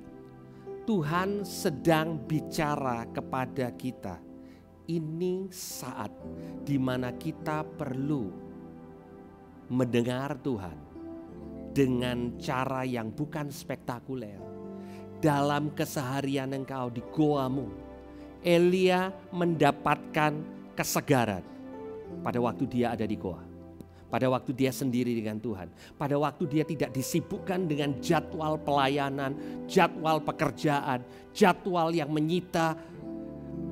Tuhan sedang bicara kepada kita. Ini saat di mana kita perlu mendengar Tuhan dengan cara yang bukan spektakuler. Dalam keseharian engkau di goamu, Elia mendapatkan kesegaran pada waktu dia ada di goa. Pada waktu dia sendiri dengan Tuhan. Pada waktu dia tidak disibukkan dengan jadwal pelayanan, jadwal pekerjaan, jadwal yang menyita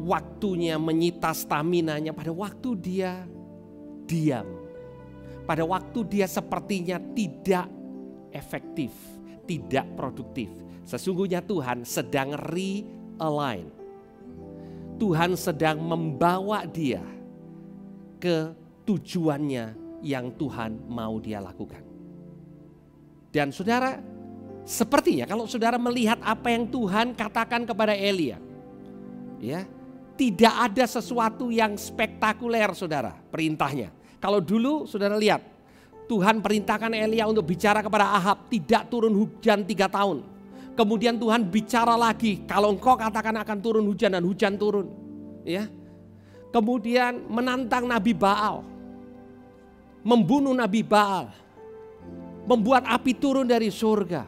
waktunya, menyita staminanya. Pada waktu dia diam. Pada waktu dia sepertinya tidak efektif, tidak produktif. Sesungguhnya Tuhan sedang realign. Tuhan sedang membawa dia ke tujuannya yang Tuhan mau dia lakukan. Dan saudara, sepertinya kalau saudara melihat apa yang Tuhan katakan kepada Elia, ya, tidak ada sesuatu yang spektakuler saudara perintahnya. Kalau dulu saudara lihat, Tuhan perintahkan Elia untuk bicara kepada Ahab, tidak turun hujan 3 tahun. Kemudian Tuhan bicara lagi, kalau engkau katakan akan turun hujan dan hujan turun. Ya. Kemudian menantang Nabi Baal, membunuh Nabi Baal, membuat api turun dari surga.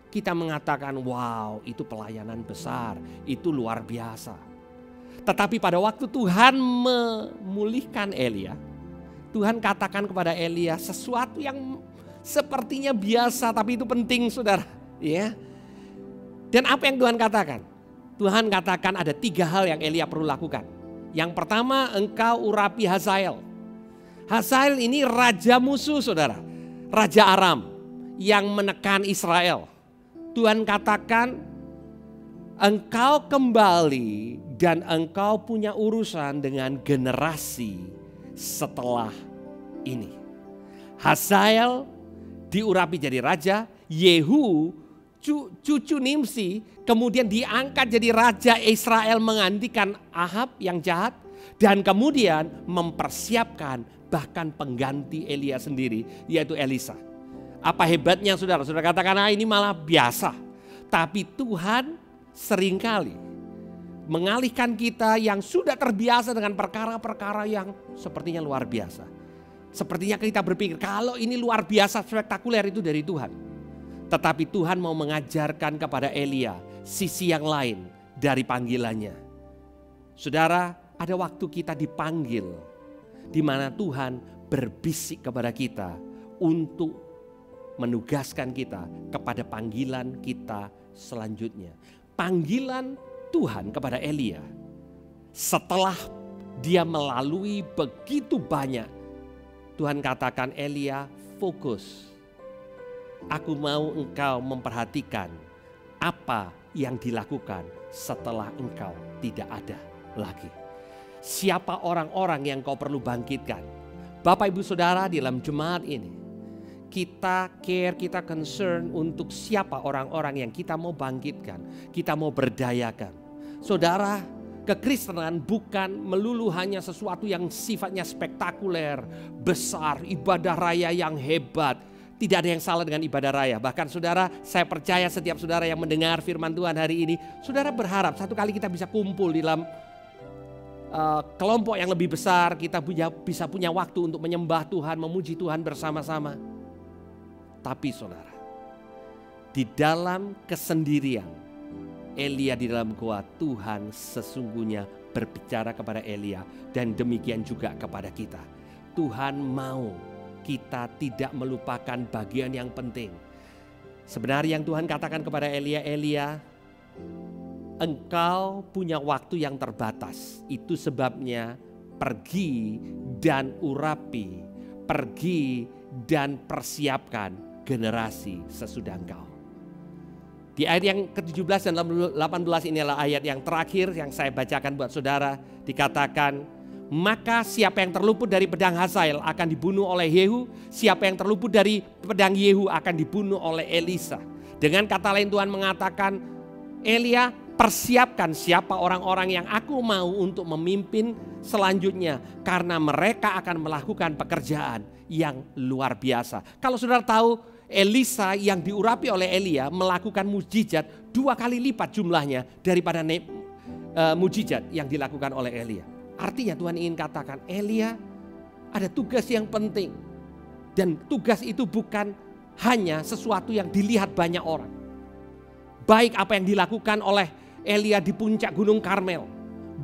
Kita mengatakan, wow, itu pelayanan besar, itu luar biasa. Tetapi pada waktu Tuhan memulihkan Elia, Tuhan katakan kepada Elia sesuatu yang sepertinya biasa, tapi itu penting saudara. Ya. Dan apa yang Tuhan katakan? Tuhan katakan ada 3 hal yang Elia perlu lakukan. Yang pertama, engkau urapi Hazael. Hazael ini raja musuh saudara. Raja Aram yang menekan Israel. Tuhan katakan engkau kembali dan engkau punya urusan dengan generasi setelah ini. Hazael diurapi jadi raja. Yehu cucu Nimsi kemudian diangkat jadi raja Israel menggantikan Ahab yang jahat. Dan kemudian mempersiapkan bahkan pengganti Elia sendiri, yaitu Elisa. Apa hebatnya saudara? Saudara katakan ini malah biasa. Tapi Tuhan seringkali mengalihkan kita yang sudah terbiasa dengan perkara-perkara yang sepertinya luar biasa. Sepertinya kita berpikir kalau ini luar biasa spektakuler itu dari Tuhan. Tetapi Tuhan mau mengajarkan kepada Elia sisi yang lain dari panggilannya. Saudara, ada waktu kita dipanggil di mana Tuhan berbisik kepada kita untuk menugaskan kita kepada panggilan kita selanjutnya. panggilan Tuhan kepada Elia, setelah dia melalui begitu banyak, Tuhan katakan, Elia, fokus. Aku mau engkau memperhatikan apa yang dilakukan setelah engkau tidak ada lagi. Siapa orang-orang yang kau perlu bangkitkan? Bapak Ibu Saudara, di dalam jemaat ini kita care, kita concern untuk siapa orang-orang yang kita mau bangkitkan, kita mau berdayakan. Saudara, kekristenan bukan melulu hanya sesuatu yang sifatnya spektakuler, besar, ibadah raya yang hebat. Tidak ada yang salah dengan ibadah raya. Bahkan saudara, saya percaya setiap saudara yang mendengar firman Tuhan hari ini, saudara berharap satu kali kita bisa kumpul di dalam kelompok yang lebih besar, kita bisa punya waktu untuk menyembah Tuhan, memuji Tuhan bersama-sama. Tapi saudara, di dalam kesendirian Elia di dalam gua, Tuhan sesungguhnya berbicara kepada Elia, dan demikian juga kepada kita. Tuhan mau kita tidak melupakan bagian yang penting. Sebenarnya yang Tuhan katakan kepada Elia, Elia, engkau punya waktu yang terbatas. Itu sebabnya pergi dan urapi, pergi dan persiapkan generasi sesudah engkau. Di ayat yang ke-17 dan 18 ini adalah ayat yang terakhir yang saya bacakan buat saudara. Dikatakan, maka siapa yang terluput dari pedang Hazael akan dibunuh oleh Yehu. Siapa yang terluput dari pedang Yehu akan dibunuh oleh Elisa. Dengan kata lain Tuhan mengatakan, Elia, persiapkan siapa orang-orang yang aku mau untuk memimpin selanjutnya. Karena mereka akan melakukan pekerjaan yang luar biasa. Kalau saudara tahu, Elisa yang diurapi oleh Elia melakukan mujizat 2 kali lipat jumlahnya daripada mujizat yang dilakukan oleh Elia. Artinya Tuhan ingin katakan, Elia ada tugas yang penting. Dan tugas itu bukan hanya sesuatu yang dilihat banyak orang. Baik apa yang dilakukan oleh Elia di puncak Gunung Karmel.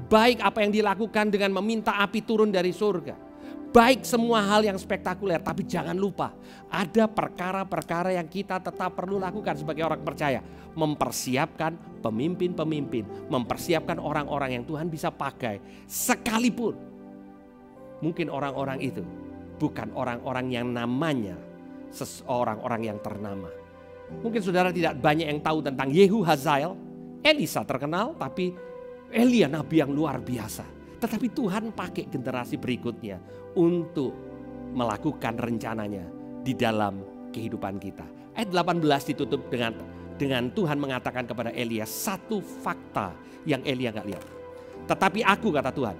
Baik apa yang dilakukan dengan meminta api turun dari surga. Baik semua hal yang spektakuler, tapi jangan lupa ada perkara-perkara yang kita tetap perlu lakukan sebagai orang percaya. Mempersiapkan pemimpin-pemimpin, mempersiapkan orang-orang yang Tuhan bisa pakai. Sekalipun mungkin orang-orang itu bukan orang-orang yang namanya orang-orang yang ternama. Mungkin saudara tidak banyak yang tahu tentang Yehu Hazael. Elisa terkenal, tapi Elia nabi yang luar biasa. Tetapi Tuhan pakai generasi berikutnya untuk melakukan rencananya di dalam kehidupan kita. Ayat 18 ditutup dengan Tuhan mengatakan kepada Elia satu fakta yang Elia gak lihat. Tetapi aku, kata Tuhan,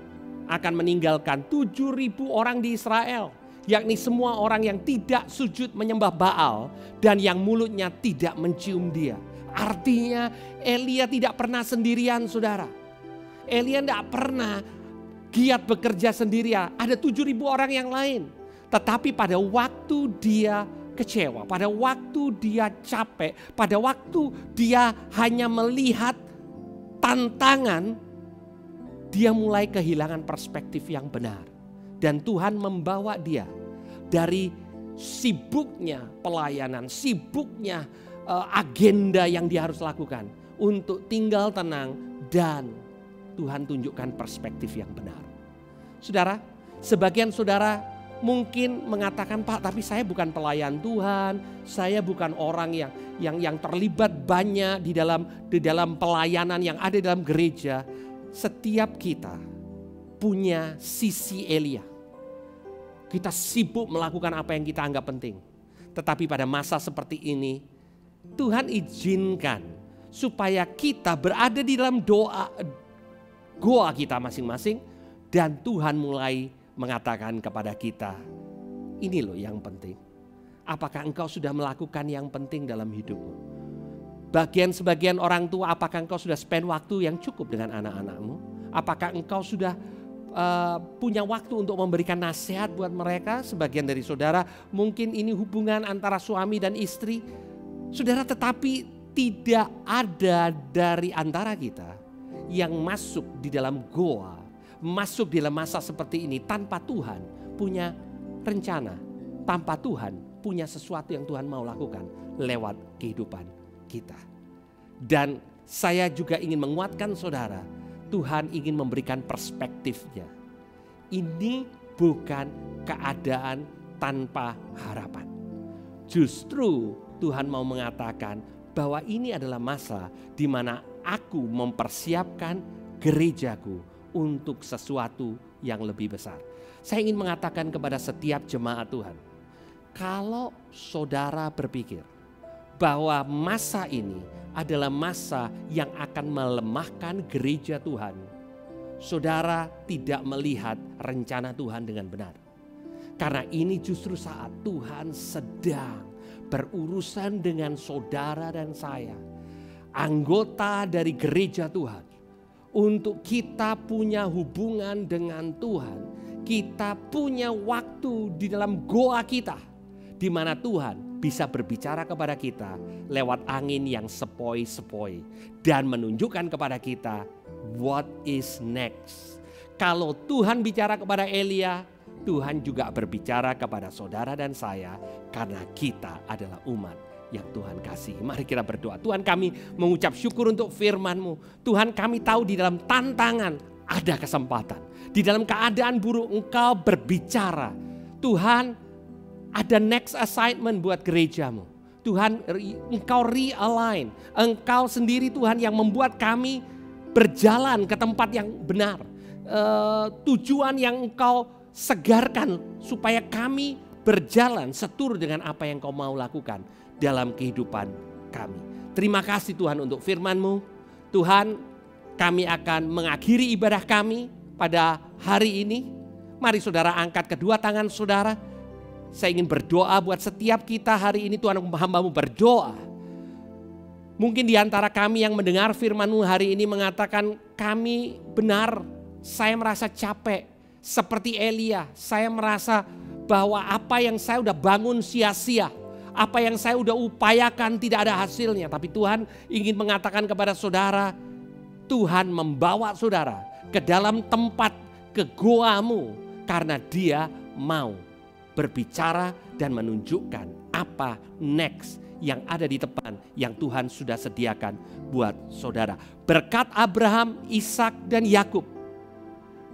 akan meninggalkan 7.000 orang di Israel. Yakni semua orang yang tidak sujud menyembah Baal dan yang mulutnya tidak mencium dia. Artinya Elia tidak pernah sendirian, saudara. Elia tidak pernah giat bekerja sendirian. Ada 7.000 orang yang lain. Tetapi pada waktu dia kecewa, pada waktu dia capek, pada waktu dia hanya melihat tantangan, dia mulai kehilangan perspektif yang benar. Dan Tuhan membawa dia dari sibuknya pelayanan, sibuknya agenda yang dia harus lakukan untuk tinggal tenang dan Tuhan tunjukkan perspektif yang benar. Saudara, sebagian saudara mungkin mengatakan, Pak, tapi saya bukan pelayan Tuhan, saya bukan orang yang terlibat banyak di dalam pelayanan yang ada dalam gereja. Setiap kita punya sisi Elia. Kita sibuk melakukan apa yang kita anggap penting. Tetapi pada masa seperti ini, Tuhan izinkan supaya kita berada di dalam goa kita masing-masing, dan Tuhan mulai mengatakan kepada kita, ini loh yang penting. Apakah engkau sudah melakukan yang penting dalam hidupmu? Sebagian orang tua, apakah engkau sudah spend waktu yang cukup dengan anak-anakmu? Apakah engkau sudah punya waktu untuk memberikan nasihat buat mereka? Sebagian dari saudara mungkin ini hubungan antara suami dan istri. Saudara, tetapi tidak ada dari antara kita yang masuk di dalam goa, masuk di dalam masa seperti ini tanpa Tuhan punya rencana, tanpa Tuhan punya sesuatu yang Tuhan mau lakukan lewat kehidupan kita. Dan saya juga ingin menguatkan saudara. Tuhan ingin memberikan perspektifnya. Ini bukan keadaan tanpa harapan. Justru Tuhan mau mengatakan bahwa ini adalah masa di mana aku mempersiapkan gerejaku untuk sesuatu yang lebih besar. Saya ingin mengatakan kepada setiap jemaat Tuhan, kalau saudara berpikir bahwa masa ini adalah masa yang akan melemahkan gereja Tuhan, saudara tidak melihat rencana Tuhan dengan benar. Karena ini justru saat Tuhan sedang berurusan dengan saudara dan saya, anggota dari gereja Tuhan, untuk kita punya hubungan dengan Tuhan. Kita punya waktu di dalam goa kita, di mana Tuhan bisa berbicara kepada kita lewat angin yang sepoi-sepoi dan menunjukkan kepada kita what is next. Kalau Tuhan bicara kepada Elia, Tuhan juga berbicara kepada saudara dan saya, karena kita adalah umat yang Tuhan kasih. Mari kita berdoa. Tuhan, kami mengucap syukur untuk firman-Mu. Tuhan, kami tahu di dalam tantangan ada kesempatan. Di dalam keadaan buruk Engkau berbicara. Tuhan, ada next assignment buat gereja-Mu. Tuhan, Engkau realign. Engkau sendiri Tuhan yang membuat kami berjalan ke tempat yang benar. Tujuan yang Engkau segarkan supaya kami berjalan seturut dengan apa yang Kau mau lakukan dalam kehidupan kami. Terima kasih Tuhan untuk firman-Mu. Tuhan, kami akan mengakhiri ibadah kami pada hari ini. Mari saudara angkat kedua tangan saudara. Saya ingin berdoa buat setiap kita hari ini. Tuhan, hamba-Mu berdoa. Mungkin di antara kami yang mendengar firman-Mu hari ini mengatakan, kami benar, saya merasa capek. Seperti Elia, saya merasa bahwa apa yang saya udah bangun sia-sia. Apa yang saya udah upayakan tidak ada hasilnya. Tapi Tuhan ingin mengatakan kepada saudara, Tuhan membawa saudara ke dalam tempat, ke goa-Mu, karena Dia mau berbicara dan menunjukkan apa next yang ada di depan yang Tuhan sudah sediakan buat saudara. Berkat Abraham, Ishak dan Yakub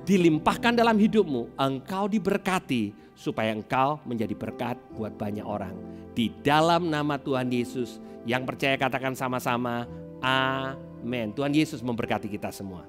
dilimpahkan dalam hidupmu, engkau diberkati supaya engkau menjadi berkat buat banyak orang. Di dalam nama Tuhan Yesus, yang percaya katakan sama-sama, amin. Tuhan Yesus memberkati kita semua.